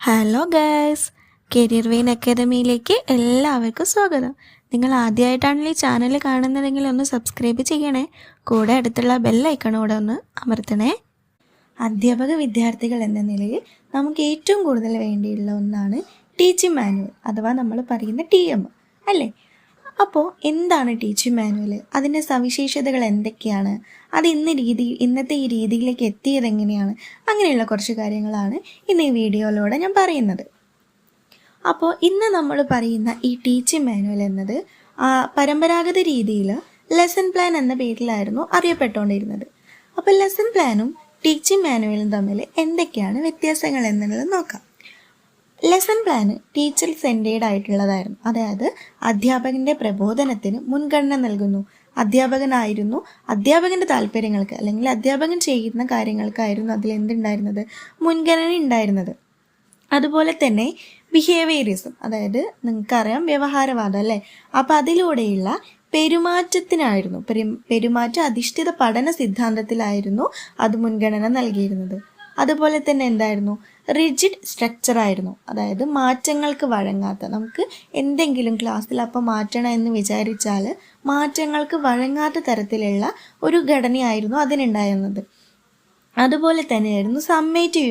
Hello guys, career vein അക്കാദമിയിലേക്ക് എല്ലാവർക്കും സ്വാഗതം. നിങ്ങൾ ആദ്യമായിട്ടാണ് ഈ ചാനൽ കാണുന്നതെങ്കിൽ ഒന്ന് സബ്സ്ക്രൈബ് ചെയ്യണേ. കൂടെ അടുത്തുള്ള ബെല്ലൈക്കണോടെ ഒന്ന് അമർത്തണേ. അധ്യാപക വിദ്യാർത്ഥികൾ എന്ന നിലയിൽ നമുക്ക് ഏറ്റവും കൂടുതൽ വേണ്ടിയുള്ള ഒന്നാണ് ടീച്ചിങ് മാനുവൽ അഥവാ നമ്മൾ പറയുന്ന TM അല്ലേ. അപ്പോൾ എന്താണ് ടീച്ചിങ് മാനുവൽ, അതിൻ്റെ സവിശേഷതകൾ എന്തൊക്കെയാണ്, അത് ഇന്നത്തെ ഈ രീതിയിലേക്ക് എത്തിയത് എങ്ങനെയാണ്, അങ്ങനെയുള്ള കുറച്ച് കാര്യങ്ങളാണ് ഇന്ന് ഈ വീഡിയോയിലൂടെ ഞാൻ പറയുന്നത്. അപ്പോൾ ഇന്ന് നമ്മൾ പറയുന്ന ഈ ടീച്ചിങ് മാനുവൽ എന്നത് പരമ്പരാഗത രീതിയിൽ ലെസൺ പ്ലാൻ എന്ന പേരിലായിരുന്നു അറിയപ്പെട്ടുകൊണ്ടിരുന്നത്. അപ്പോൾ ലെസൺ പ്ലാനും ടീച്ചിങ് മാനുവലും തമ്മിൽ എന്തൊക്കെയാണ് വ്യത്യാസങ്ങൾ എന്നുള്ളത് നോക്കാം. ലെസൺ പ്ലാന് ടീച്ചർ സെൻറ്റേഡ് ആയിട്ടുള്ളതായിരുന്നു. അതായത് അധ്യാപകൻ്റെ പ്രബോധനത്തിന് മുൻഗണന നൽകുന്നു. അധ്യാപകൻ്റെ താല്പര്യങ്ങൾക്ക് അല്ലെങ്കിൽ അധ്യാപകൻ ചെയ്യുന്ന കാര്യങ്ങൾക്കായിരുന്നു അതിൽ എന്തുണ്ടായിരുന്നത്, മുൻഗണന ഉണ്ടായിരുന്നത്. അതുപോലെ തന്നെ ബിഹേവിയറിസം, അതായത് നിങ്ങൾക്കറിയാം വ്യവഹാരവാദം അല്ലേ, അപ്പം അതിലൂടെയുള്ള പെരുമാറ്റത്തിനായിരുന്നു, പെരുമാറ്റ അധിഷ്ഠിത പഠന സിദ്ധാന്തത്തിലായിരുന്നു അത് മുൻഗണന നൽകിയിരുന്നത്. അതുപോലെ തന്നെ എന്തായിരുന്നു, റിജിഡ് സ്ട്രക്ചർ ആയിരുന്നു. അതായത് മാറ്റങ്ങൾക്ക് വഴങ്ങാത്ത, നമുക്ക് എന്തെങ്കിലും ക്ലാസ്സിൽ അപ്പം മാറ്റണം എന്ന് വിചാരിച്ചാൽ മാറ്റങ്ങൾക്ക് വഴങ്ങാത്ത തരത്തിലുള്ള ഒരു ഘടനയായിരുന്നു അതിനുണ്ടായിരുന്നത്. അതുപോലെ തന്നെയായിരുന്നു സമ്മേറ്റീവ്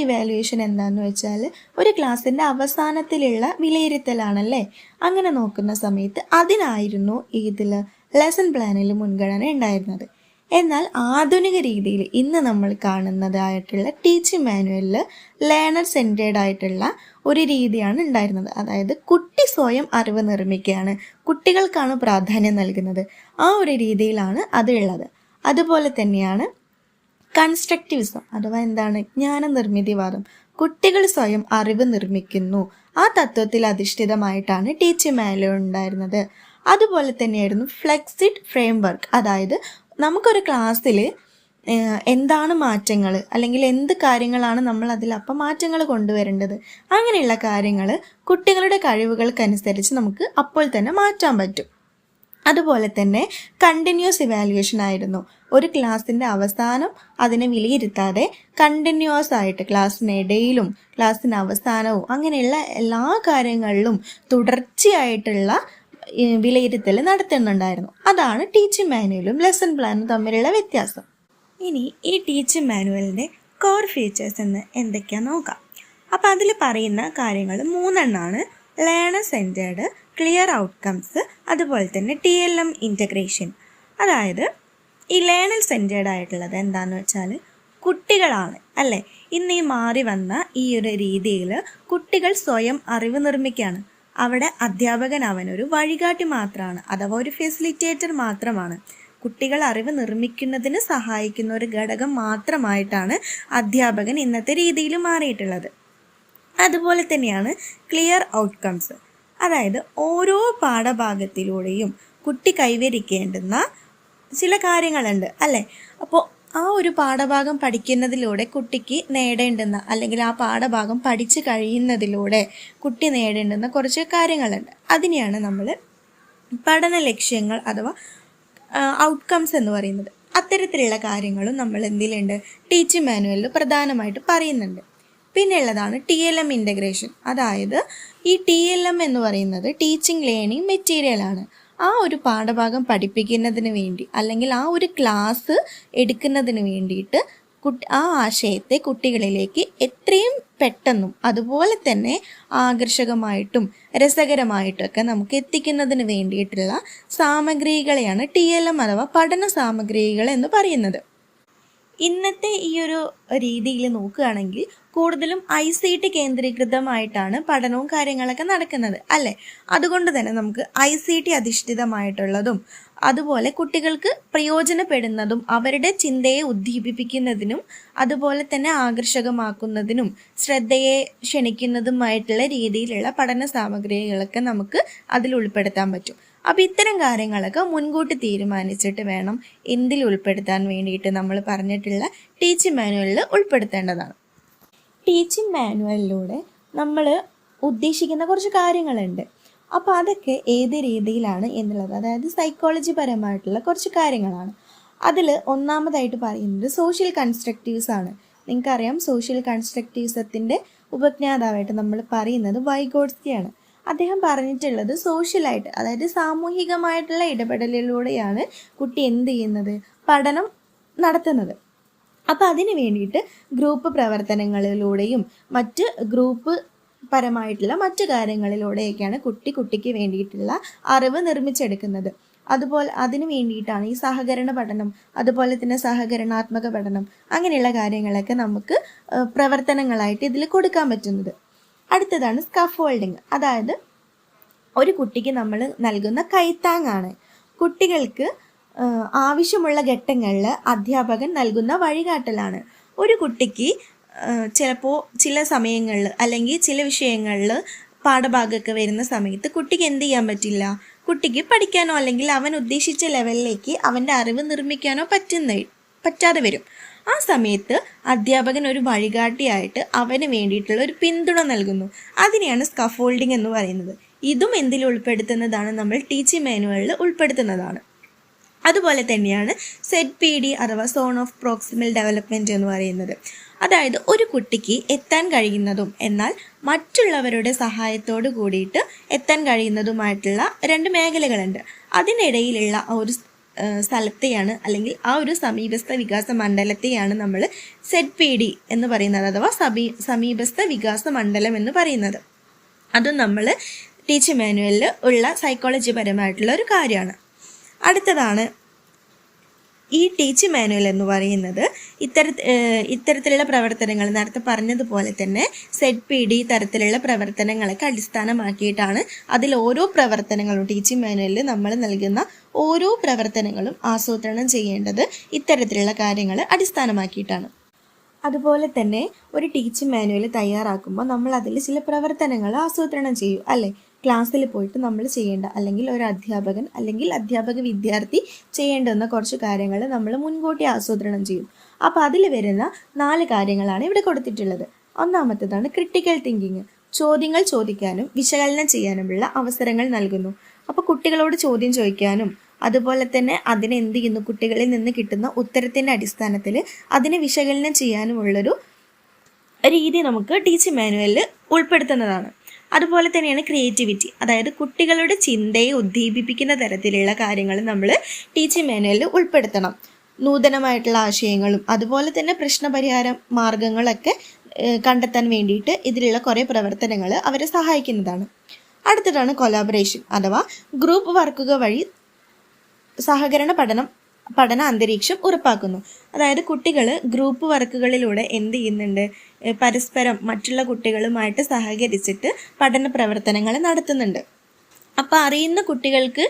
ഇവാലുവേഷൻ എന്താണെന്ന് വെച്ചാൽ ഒരു ക്ലാസ്സിൻ്റെ അവസാനത്തിലുള്ള വിലയിരുത്തലാണല്ലേ. അങ്ങനെ നോക്കുന്ന സമയത്ത് അതിനായിരുന്നു ഇതിൽ ലെസൺ പ്ലാനിൽ മുൻഗണന ഉണ്ടായിരുന്നത്. എന്നാൽ ആധുനിക രീതിയിൽ ഇന്ന് നമ്മൾ കാണുന്നതായിട്ടുള്ള ടീച്ചിങ് മാനുവലിൽ ലേണർ സെൻറ്റേഡ് ആയിട്ടുള്ള ഒരു രീതിയാണ് ഉണ്ടായിരുന്നത്. അതായത് കുട്ടി സ്വയം അറിവ് നിർമ്മിക്കുകയാണ്, കുട്ടികൾക്കാണ് പ്രാധാന്യം നൽകുന്നത്. ആ ഒരു രീതിയിലാണ് അതുള്ളത്. അതുപോലെ തന്നെയാണ് കൺസ്ട്രക്റ്റിവിസം അഥവാ എന്താണ്, ജ്ഞാനനിർമ്മിതിവാദം. കുട്ടികൾ സ്വയം അറിവ് നിർമ്മിക്കുന്നു, ആ തത്വത്തിൽ അധിഷ്ഠിതമായിട്ടാണ് ടീച്ചിങ് മാനുവൽ ഉണ്ടായിരുന്നത്. അതുപോലെ തന്നെയായിരുന്നു ഫ്ലെക്സിഡ് ഫ്രെയിംവർക്ക്. അതായത് നമുക്കൊരു ക്ലാസ്സിൽ എന്താണ് മാറ്റങ്ങൾ അല്ലെങ്കിൽ എന്ത് കാര്യങ്ങളാണ് നമ്മൾ അതിലപ്പം മാറ്റങ്ങൾ കൊണ്ടുവരേണ്ടത്, അങ്ങനെയുള്ള കാര്യങ്ങൾ കുട്ടികളുടെ കഴിവുകൾക്കനുസരിച്ച് നമുക്ക് അപ്പോൾ തന്നെ മാറ്റാൻ പറ്റും. അതുപോലെ തന്നെ കണ്ടിന്യൂസ് ഇവാലുവേഷൻ ആയിരുന്നു. ഒരു ക്ലാസ്സിൻ്റെ അവസാനം അതിനെ വിലയിരുത്താതെ കണ്ടിന്യൂസ് ആയിട്ട് ക്ലാസ്സിനിടയിലും ക്ലാസ്സിന് അവസാനവും അങ്ങനെയുള്ള എല്ലാ കാര്യങ്ങളിലും തുടർച്ചയായിട്ടുള്ള വിലയിരുത്തൽ നടത്തുന്നുണ്ടായിരുന്നു. അതാണ് ടീച്ചിങ് മാനുവലും ലെസൺ പ്ലാനും തമ്മിലുള്ള വ്യത്യാസം. ഇനി ഈ ടീച്ചിങ് മാനുവലിൻ്റെ കോർ ഫീച്ചേഴ്സ് എന്ന് എന്തൊക്കെയാണെന്ന് നോക്കാം. അപ്പോൾ അതിൽ പറയുന്ന കാര്യങ്ങൾ 3 ലേണർ സെൻറ്റേർഡ്, ക്ലിയർ ഔട്ട്കംസ്, അതുപോലെ തന്നെ TLM ഇൻ്റഗ്രേഷൻ. അതായത് ഈ ലേണർ സെൻറ്റേർഡ് ആയിട്ടുള്ളത് എന്താണെന്ന് വെച്ചാൽ കുട്ടികളാണ് അല്ലേ. ഇന്ന് ഈ മാറി വന്ന ഈ ഒരു രീതിയിൽ കുട്ടികൾ സ്വയം അറിവ് നിർമ്മിക്കുകയാണ്. അവിടെ അധ്യാപകൻ അവനൊരു വഴികാട്ടി മാത്രമാണ്, അഥവാ ഒരു ഫെസിലിറ്റേറ്റർ മാത്രമാണ്. കുട്ടികൾ അറിവ് നിർമ്മിക്കുന്നതിന് സഹായിക്കുന്ന ഒരു ഘടകം മാത്രമായിട്ടാണ് അധ്യാപകൻ ഇന്നത്തെ രീതിയിൽ മാറിയിട്ടുള്ളത്. അതുപോലെ തന്നെയാണ് ക്ലിയർ ഔട്ട്കംസ്. അതായത് ഓരോ പാഠഭാഗത്തിലൂടെയും കുട്ടി കൈവരിക്കേണ്ടുന്ന ചില കാര്യങ്ങളുണ്ട് അല്ലേ. അപ്പോൾ ആ ഒരു പാഠഭാഗം പഠിക്കുന്നതിലൂടെ കുട്ടിക്ക് നേടേണ്ടുന്ന അല്ലെങ്കിൽ ആ പാഠഭാഗം പഠിച്ചു കഴിയുന്നതിലൂടെ കുട്ടി നേടേണ്ടുന്ന കുറച്ച് കാര്യങ്ങളുണ്ട്. അതിനെയാണ് നമ്മൾ പഠന ലക്ഷ്യങ്ങൾ അഥവാ ഔട്ട്കംസ് എന്ന് പറയുന്നത്. അത്തരത്തിലുള്ള കാര്യങ്ങളും നമ്മൾ എന്തിലുണ്ട്, ടീച്ചിങ് മാനുവലിൽ പ്രധാനമായിട്ട് പറയുന്നുണ്ട്. പിന്നെ ഉള്ളതാണ് TLM ഇൻ്റഗ്രേഷൻ. അതായത് ഈ TLM എന്ന് പറയുന്നത് ടീച്ചിങ് ലേണിംഗ് മെറ്റീരിയലാണ്. ആ ഒരു പാഠഭാഗം പഠിപ്പിക്കുന്നതിന് വേണ്ടി അല്ലെങ്കിൽ ആ ഒരു ക്ലാസ് എടുക്കുന്നതിന് വേണ്ടിയിട്ട് ആ ആശയത്തെ കുട്ടികളിലേക്ക് എത്രയും പെട്ടെന്നും അതുപോലെ തന്നെ ആകർഷകമായിട്ടും രസകരമായിട്ടൊക്കെ നമുക്ക് എത്തിക്കുന്നതിന് വേണ്ടിയിട്ടുള്ള സാമഗ്രികളെയാണ് TLM അഥവാ പഠന സാമഗ്രികൾ എന്ന് പറയുന്നത്. ഇന്നത്തെ ഈ ഒരു രീതിയിൽ നോക്കുകയാണെങ്കിൽ കൂടുതലും ICT കേന്ദ്രീകൃതമായിട്ടാണ് പഠനവും കാര്യങ്ങളൊക്കെ നടക്കുന്നത് അല്ലേ. അതുകൊണ്ട് തന്നെ നമുക്ക് ICT അധിഷ്ഠിതമായിട്ടുള്ളതും അതുപോലെ കുട്ടികൾക്ക് പ്രയോജനപ്പെടുന്നതും അവരുടെ ചിന്തയെ ഉദ്ദീപിപ്പിക്കുന്നതിനും അതുപോലെ തന്നെ ആകർഷകമാക്കുന്നതിനും ശ്രദ്ധയെ ക്ഷണിക്കുന്നതുമായിട്ടുള്ള രീതിയിലുള്ള പഠന സാമഗ്രികളൊക്കെ നമുക്ക് അതിൽ ഉൾപ്പെടുത്താൻ പറ്റും. അപ്പോൾ ഇത്തരം കാര്യങ്ങളൊക്കെ മുൻകൂട്ടി തീരുമാനിച്ചിട്ട് വേണം എന്തിൽ ഉൾപ്പെടുത്താൻ വേണ്ടിയിട്ട് നമ്മൾ പറഞ്ഞിട്ടുള്ള ടീച്ചിങ് മാനുവലിൽ ഉൾപ്പെടുത്തേണ്ടതാണ്. ടീച്ചിങ് മാനുവലിലൂടെ നമ്മൾ ഉദ്ദേശിക്കുന്ന കുറച്ച് കാര്യങ്ങളുണ്ട്. അപ്പോൾ അതൊക്കെ ഏത് രീതിയിലാണ് എന്നുള്ളത്, അതായത് സൈക്കോളജി പരമായിട്ടുള്ള കുറച്ച് കാര്യങ്ങളാണ്. അതിൽ ഒന്നാമതായിട്ട് പറയുന്നത് സോഷ്യൽ കൺസ്ട്രക്റ്റീവ്സ് ആണ്. നിങ്ങൾക്കറിയാം സോഷ്യൽ കൺസ്ട്രക്റ്റിവിസത്തിൻ്റെ ഉപജ്ഞാതാവായിട്ട് നമ്മൾ പറയുന്നത് വൈഗോട്സ്കിയാണ്. അദ്ദേഹം പറഞ്ഞിട്ടുള്ളത് സോഷ്യലായിട്ട്, അതായത് സാമൂഹികമായിട്ടുള്ള ഇടപെടലിലൂടെയാണ് കുട്ടി എന്ത് ചെയ്യുന്നത്, പഠനം നടത്തുന്നത്. അപ്പോൾ അതിന് വേണ്ടിയിട്ട് ഗ്രൂപ്പ് പ്രവർത്തനങ്ങളിലൂടെയും മറ്റ് ഗ്രൂപ്പ് പരമായിട്ടുള്ള മറ്റു കാര്യങ്ങളിലൂടെയൊക്കെയാണ് കുട്ടിക്ക് വേണ്ടിയിട്ടുള്ള അറിവ് നിർമ്മിച്ചെടുക്കുന്നത്. അതുപോലെ അതിന് വേണ്ടിയിട്ടാണ് ഈ സഹകരണ പഠനം, അതുപോലെ തന്നെ സഹകരണാത്മക പഠനം, അങ്ങനെയുള്ള കാര്യങ്ങളൊക്കെ നമുക്ക് പ്രവർത്തനങ്ങളായിട്ട് ഇതിൽ കൊടുക്കാൻ പറ്റുന്നത്. അടുത്തതാണ് സ്കഫോൾഡിങ്. അതായത് ഒരു കുട്ടിക്ക് നമ്മൾ നൽകുന്ന കൈത്താങ്ങാണ്. കുട്ടികൾക്ക് ആവശ്യമുള്ള ഘട്ടങ്ങളിൽ അധ്യാപകൻ നൽകുന്ന വഴികാട്ടലാണ്. ഒരു കുട്ടിക്ക് ചിലപ്പോൾ ചില സമയങ്ങളിൽ അല്ലെങ്കിൽ ചില വിഷയങ്ങളിൽ പാഠഭാഗമൊക്കെ വരുന്ന സമയത്ത് കുട്ടിക്ക് എന്ത് ചെയ്യാൻ പറ്റില്ല, കുട്ടിക്ക് പഠിക്കാനോ അല്ലെങ്കിൽ അവൻ ഉദ്ദേശിച്ച ലെവലിലേക്ക് അവൻ്റെ അറിവ് നിർമ്മിക്കാനോ പറ്റാതെ വരും. ആ സമയത്ത് അധ്യാപകൻ ഒരു വഴികാട്ടിയായിട്ട് അവന് വേണ്ടിയിട്ടുള്ള ഒരു പിന്തുണ നൽകുന്നു. അതിനെയാണ് സ്കഫോൾഡിങ് എന്ന് പറയുന്നത്. ഇതും എന്തിൽ ഉൾപ്പെടുത്തുന്നതാണ്, നമ്മൾ ടീച്ചിങ് മാനുവലിൽ ഉൾപ്പെടുത്തുന്നതാണ്. അതുപോലെ തന്നെയാണ് ZPD അഥവാ സോൺ ഓഫ് പ്രോക്സിമൽ ഡെവലപ്മെൻറ്റ് എന്ന് പറയുന്നത്. അതായത് ഒരു കുട്ടിക്ക് എത്താൻ കഴിയുന്നതും എന്നാൽ മറ്റുള്ളവരുടെ സഹായത്തോട് കൂടിയിട്ട് എത്താൻ കഴിയുന്നതുമായിട്ടുള്ള 2 മേഖലകളുണ്ട്. അതിനിടയിലുള്ള ഒരു സ്ഥലത്തെയാണ് അല്ലെങ്കിൽ ആ ഒരു സമീപസ്ഥ വികാസ മണ്ഡലത്തെയാണ് നമ്മൾ ZPD എന്ന് പറയുന്നത്, അഥവാ സമീപസ്ഥ വികാസ മണ്ഡലം എന്ന് പറയുന്നത്. അതും നമ്മൾ ടീച്ചിങ് മാനുവലിൽ ഉള്ള സൈക്കോളജി പരമായിട്ടുള്ള ഒരു കാര്യമാണ്. അടുത്തതാണ് ഈ ടീച്ചിങ് മാനുവൽ എന്ന് പറയുന്നത് ഇത്തരത്തിലുള്ള പ്രവർത്തനങ്ങൾ, നേരത്തെ പറഞ്ഞതുപോലെ തന്നെ ZPD തരത്തിലുള്ള പ്രവർത്തനങ്ങളൊക്കെ അടിസ്ഥാനമാക്കിയിട്ടാണ് അതിൽ ഓരോ പ്രവർത്തനങ്ങളും ടീച്ചിങ് മാനുവലിൽ നമ്മൾ നൽകുന്ന ഓരോ പ്രവർത്തനങ്ങളും ആസൂത്രണം ചെയ്യേണ്ടത് ഇത്തരത്തിലുള്ള കാര്യങ്ങൾ അടിസ്ഥാനമാക്കിയിട്ടാണ്. അതുപോലെ തന്നെ ഒരു ടീച്ചിങ് മാനുവൽ തയ്യാറാക്കുമ്പോൾ നമ്മൾ അതിൽ ചില പ്രവർത്തനങ്ങൾ ആസൂത്രണം ചെയ്യും, അല്ലേ? ക്ലാസ്സിൽ പോയിട്ട് നമ്മൾ ചെയ്യേണ്ട അല്ലെങ്കിൽ ഒരു അധ്യാപകൻ അല്ലെങ്കിൽ അധ്യാപക വിദ്യാർത്ഥി ചെയ്യേണ്ടുന്ന കുറച്ച് കാര്യങ്ങൾ നമ്മൾ മുൻകൂട്ടി ആസൂത്രണം ചെയ്യും. അപ്പോൾ അതിൽ വരുന്ന 4 കാര്യങ്ങളാണ് ഇവിടെ കൊടുത്തിട്ടുള്ളത്. ഒന്നാമത്തേതാണ് ക്രിട്ടിക്കൽ തിങ്കിങ്. ചോദ്യങ്ങൾ ചോദിക്കാനും വിശകലനം ചെയ്യാനുമുള്ള അവസരങ്ങൾ നൽകുന്നു. അപ്പോൾ കുട്ടികളോട് ചോദ്യം ചോദിക്കാനും അതുപോലെ തന്നെ അതിനെ എന്ത് ചെയ്യുന്നു, കുട്ടികളിൽ നിന്ന് കിട്ടുന്ന ഉത്തരത്തിൻ്റെ അടിസ്ഥാനത്തിൽ അതിനെ വിശകലനം ചെയ്യാനുമുള്ളൊരു രീതി നമുക്ക് ടീച്ചിങ് മാനുവലിൽ ഉൾപ്പെടുത്തുന്നതാണ്. അതുപോലെ തന്നെയാണ് ക്രിയേറ്റിവിറ്റി. അതായത് കുട്ടികളുടെ ചിന്തയെ ഉദ്ദീപിപ്പിക്കുന്ന തരത്തിലുള്ള കാര്യങ്ങൾ നമ്മൾ ടീച്ചിങ് മാനുവലിൽ ഉൾപ്പെടുത്തണം. നൂതനമായിട്ടുള്ള ആശയങ്ങളും അതുപോലെ തന്നെ പ്രശ്നപരിഹാര മാർഗങ്ങളൊക്കെ കണ്ടെത്താൻ വേണ്ടിയിട്ട് ഇതിലുള്ള കുറേ പ്രവർത്തനങ്ങൾ അവരെ സഹായിക്കുന്നതാണ്. അടുത്തതാണ് കൊലാബറേഷൻ അഥവാ ഗ്രൂപ്പ് വർക്കുകൾ വഴി സഹകരണ പഠന അന്തരീക്ഷം ഉറപ്പാക്കുന്നു. അതായത് കുട്ടികൾ ഗ്രൂപ്പ് വർക്കുകളിലൂടെ എന്ത് ചെയ്യുന്നുണ്ട്, പരസ്പരം മറ്റുള്ള കുട്ടികളുമായിട്ട് സഹകരിച്ചിട്ട് പഠന പ്രവർത്തനങ്ങൾ നടത്തുന്നുണ്ട്. അപ്പോൾ അറിയുന്ന കുട്ടികൾക്ക്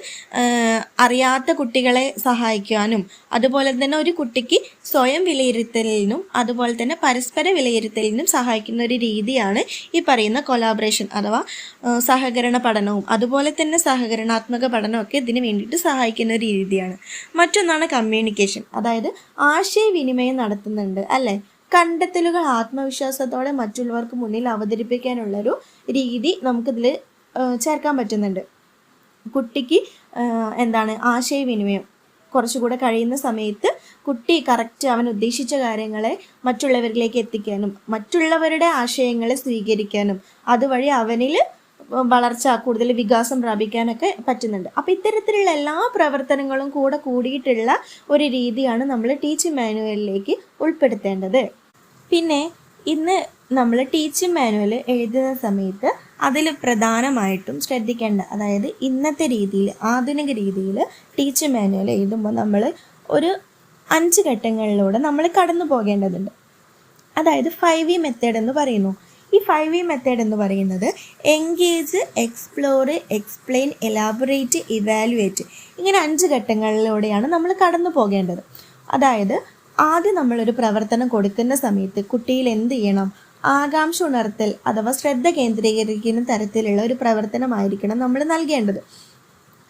അറിയാത്ത കുട്ടികളെ സഹായിക്കാനും അതുപോലെ തന്നെ ഒരു കുട്ടിക്ക് സ്വയം വിലയിരുത്തലിനും അതുപോലെ തന്നെ പരസ്പര വിലയിരുത്തലിനും സഹായിക്കുന്ന ഒരു രീതിയാണ് ഈ പറയുന്ന കൊലാബറേഷൻ അഥവാ സഹകരണ പഠനവും അതുപോലെ തന്നെ സഹകരണാത്മക പഠനമൊക്കെ ഇതിന് വേണ്ടിയിട്ട് സഹായിക്കുന്ന ഒരു രീതിയാണ്. മറ്റൊന്നാണ് കമ്മ്യൂണിക്കേഷൻ. അതായത് ആശയവിനിമയം നടത്തുന്നുണ്ട്, അല്ലേ? കണ്ടെത്തലുകൾ ആത്മവിശ്വാസത്തോടെ മറ്റുള്ളവർക്ക് മുന്നിൽ അവതരിപ്പിക്കാനുള്ളൊരു രീതി നമുക്കിതിൽ ചേർക്കാൻ പറ്റുന്നുണ്ട്. കുട്ടിക്ക് ആശയവിനിമയം കുറച്ചുകൂടെ കഴിയുന്ന സമയത്ത് കുട്ടി കറക്റ്റ് അവൻ ഉദ്ദേശിച്ച കാര്യങ്ങളെ മറ്റുള്ളവരിലേക്ക് എത്തിക്കാനും മറ്റുള്ളവരുടെ ആശയങ്ങളെ സ്വീകരിക്കാനും അതുവഴി അവനിൽ വളർച്ച കൂടുതൽ വികാസം പ്രാപിക്കാനൊക്കെ പറ്റുന്നുണ്ട്. അപ്പോൾ ഇത്തരത്തിലുള്ള എല്ലാ പ്രവർത്തനങ്ങളും കൂടിയിട്ടുള്ള ഒരു രീതിയാണ് നമ്മൾ ടീച്ചിങ് മാനുവലിലേക്ക് ഉൾപ്പെടുത്തേണ്ടത്. പിന്നെ ഇന്ന് നമ്മൾ ടീച്ചിങ് മാനുവൽ എഴുതുന്ന സമയത്ത് അതിൽ പ്രധാനമായിട്ടും ശ്രദ്ധിക്കേണ്ട, അതായത് ഇന്നത്തെ രീതിയിൽ ആധുനിക രീതിയിൽ ടീച്ചിങ് മാനുവൽ എഴുതുമ്പോൾ നമ്മൾ ഒരു 5 ഘട്ടങ്ങളിലൂടെ നമ്മൾ കടന്നു പോകേണ്ടതുണ്ട്. അതായത് 5E മെത്തേഡ് എന്ന് പറയുന്നു. ഈ 5E മെത്തേഡ് എന്ന് പറയുന്നത് engage, explore, explain, elaborate, evaluate, ഇങ്ങനെ 5 ഘട്ടങ്ങളിലൂടെയാണ് നമ്മൾ കടന്നു പോകേണ്ടത്. അതായത് ആദ്യം നമ്മളൊരു പ്രവർത്തനം കൊടുക്കുന്ന സമയത്ത് കുട്ടിയിൽ എന്ത് ചെയ്യണം, ആകാംക്ഷ ഉണർത്തൽ അഥവാ ശ്രദ്ധ കേന്ദ്രീകരിക്കുന്ന തരത്തിലുള്ള ഒരു പ്രവർത്തനമായിരിക്കണം നമ്മൾ നൽകേണ്ടത്.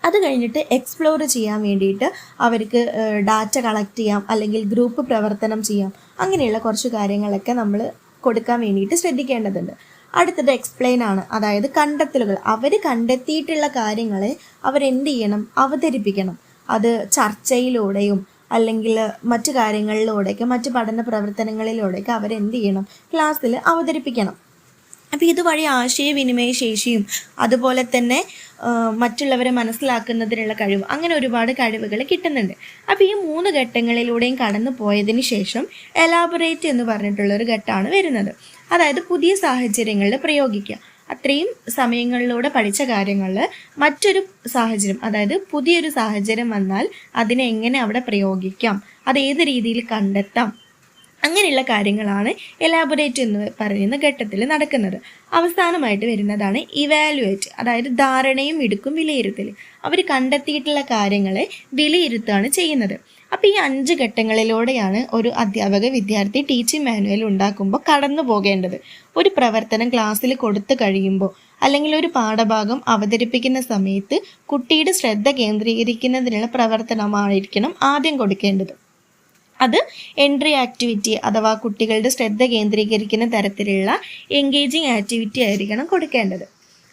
അത് കഴിഞ്ഞിട്ട് എക്സ്പ്ലോർ ചെയ്യാൻ വേണ്ടിയിട്ട് അവർക്ക് ഡാറ്റ കളക്ട് ചെയ്യാം അല്ലെങ്കിൽ ഗ്രൂപ്പ് പ്രവർത്തനം ചെയ്യാം, അങ്ങനെയുള്ള കുറച്ച് കാര്യങ്ങളൊക്കെ നമ്മൾ കൊടുക്കാൻ വേണ്ടിയിട്ട് ശ്രദ്ധിക്കേണ്ടതുണ്ട്. അടുത്തത് എക്സ്പ്ലെയിൻ ആണ്. അതായത് കണ്ടെത്തലുകൾ, അവർ കണ്ടെത്തിയിട്ടുള്ള കാര്യങ്ങളെ അവരെന്ത് ചെയ്യണം, അവതരിപ്പിക്കണം. അത് ചർച്ചയിലൂടെയും അല്ലെങ്കിൽ മറ്റു കാര്യങ്ങളിലൂടെയൊക്കെ മറ്റു പഠന പ്രവർത്തനങ്ങളിലൂടെയൊക്കെ അവരെന്ത് ചെയ്യണം, ക്ലാസ്സിൽ അവതരിപ്പിക്കണം. അപ്പോൾ ഇതുവഴി ആശയവിനിമയ ശേഷിയും അതുപോലെ തന്നെ മറ്റുള്ളവരെ മനസ്സിലാക്കുന്നതിനുള്ള കഴിവ്, അങ്ങനെ ഒരുപാട് കഴിവുകൾ കിട്ടുന്നുണ്ട്. അപ്പോൾ ഈ 3 ഘട്ടങ്ങളിലൂടെയും കടന്നു പോയതിന് ശേഷം എലാബറേറ്റ് എന്ന് പറഞ്ഞിട്ടുള്ളൊരു ഘട്ടമാണ് വരുന്നത്. അതായത് പുതിയ സാഹചര്യങ്ങളിൽ പ്രയോഗിക്കുക. അത്രയും സമയങ്ങളിലൂടെ പഠിച്ച കാര്യങ്ങളിൽ മറ്റൊരു സാഹചര്യം, അതായത് പുതിയൊരു സാഹചര്യം വന്നാൽ അതിനെ എങ്ങനെ അവിടെ പ്രയോഗിക്കാം, അത് ഏത് രീതിയിൽ കണ്ടെത്താം, അങ്ങനെയുള്ള കാര്യങ്ങളാണ് എലാബറേറ്റ് എന്ന് പറയുന്ന ഘട്ടത്തിൽ നടക്കുന്നത്. അവസാനമായിട്ട് വരുന്നതാണ് ഇവാലുവേറ്റ്, അതായത് ധാരണയും മിടുക്കും വിലയിരുത്തൽ. അവർ കണ്ടെത്തിയിട്ടുള്ള കാര്യങ്ങളെ വിലയിരുത്തുകയാണ് ചെയ്യുന്നത്. അപ്പോൾ ഈ 5 ഘട്ടങ്ങളിലൂടെയാണ് ഒരു അധ്യാപക വിദ്യാർത്ഥി ടീച്ചിങ് മാനുവൽ ഉണ്ടാക്കുമ്പോൾ കടന്നു പോകേണ്ടത്. ഒരു പ്രവർത്തനം ക്ലാസ്സിൽ കൊടുത്തു കഴിയുമ്പോൾ അല്ലെങ്കിൽ ഒരു പാഠഭാഗം അവതരിപ്പിക്കുന്ന സമയത്ത് കുട്ടിയുടെ ശ്രദ്ധ കേന്ദ്രീകരിക്കുന്നതിനുള്ള പ്രവർത്തനമായിരിക്കണം ആദ്യം കൊടുക്കേണ്ടത്. അത് എൻട്രി ആക്ടിവിറ്റി അഥവാ കുട്ടികളുടെ ശ്രദ്ധ കേന്ദ്രീകരിക്കുന്ന തരത്തിലുള്ള എൻഗേജിങ് ആക്ടിവിറ്റി ആയിരിക്കണം കൊടുക്കേണ്ടത്.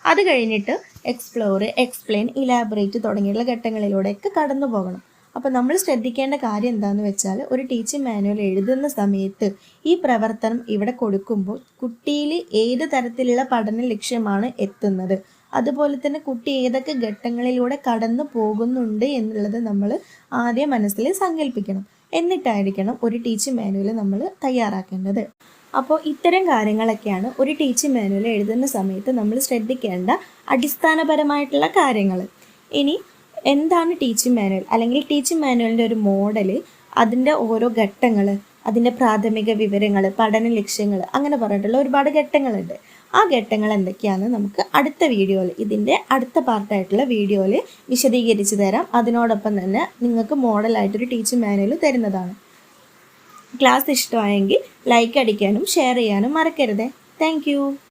അത് കഴിഞ്ഞിട്ട് എക്സ്പ്ലോർ, എക്സ്പ്ലെയിൻ, ഇലാബറേറ്റ് തുടങ്ങിയുള്ള ഘട്ടങ്ങളിലൂടെയൊക്കെ കടന്നു പോകണം. അപ്പോൾ നമ്മൾ ശ്രദ്ധിക്കേണ്ട കാര്യം എന്താണെന്ന് വെച്ചാൽ, ഒരു ടീച്ചിങ് മാനുവൽ എഴുതുന്ന സമയത്ത് ഈ പ്രവർത്തനം ഇവിടെ കൊടുക്കുമ്പോൾ കുട്ടിയിൽ ഏത് തരത്തിലുള്ള പഠന ലക്ഷ്യമാണ് എത്തുന്നത്, അതുപോലെ തന്നെ കുട്ടി ഏതൊക്കെ ഘട്ടങ്ങളിലൂടെ കടന്നു പോകുന്നുണ്ട് എന്നുള്ളത് നമ്മൾ ആദ്യം മനസ്സിൽ സങ്കല്പിക്കണം. എന്നിട്ടായിരിക്കണം ഒരു ടീച്ചിങ് മാനുവൽ നമ്മൾ തയ്യാറാക്കേണ്ടത്. അപ്പോൾ ഇത്തരം കാര്യങ്ങളൊക്കെയാണ് ഒരു ടീച്ചിങ് മാനുവൽ എഴുതുന്ന സമയത്ത് നമ്മൾ ശ്രദ്ധിക്കേണ്ട അടിസ്ഥാനപരമായിട്ടുള്ള കാര്യങ്ങൾ. ഇനി എന്താണ് ടീച്ചിങ് മാനുവൽ, അല്ലെങ്കിൽ ടീച്ചിങ് മാനുവലിൻ്റെ ഒരു മോഡൽ, അതിൻ്റെ ഓരോ ഘട്ടങ്ങൾ, അതിൻ്റെ പ്രാഥമിക വിവരങ്ങൾ, പഠന ലക്ഷ്യങ്ങൾ, അങ്ങനെ പറഞ്ഞിട്ടുള്ള ഒരുപാട് ഘട്ടങ്ങളുണ്ട്. ആ ഘട്ടങ്ങൾ എന്തൊക്കെയാണെന്ന് നമുക്ക് അടുത്ത വീഡിയോയിൽ, ഇതിൻ്റെ അടുത്ത പാർട്ടായിട്ടുള്ള വീഡിയോയിൽ വിശദീകരിച്ച് തരാം. അതിനോടൊപ്പം തന്നെ നിങ്ങൾക്ക് മോഡലായിട്ടൊരു ടീച്ചിങ് മാനുവൽ തരുന്നതാണ്. ക്ലാസ് ഇഷ്ടമായെങ്കിൽ ലൈക്ക് അടിക്കാനും ഷെയർ ചെയ്യാനും മറക്കരുത്. താങ്ക്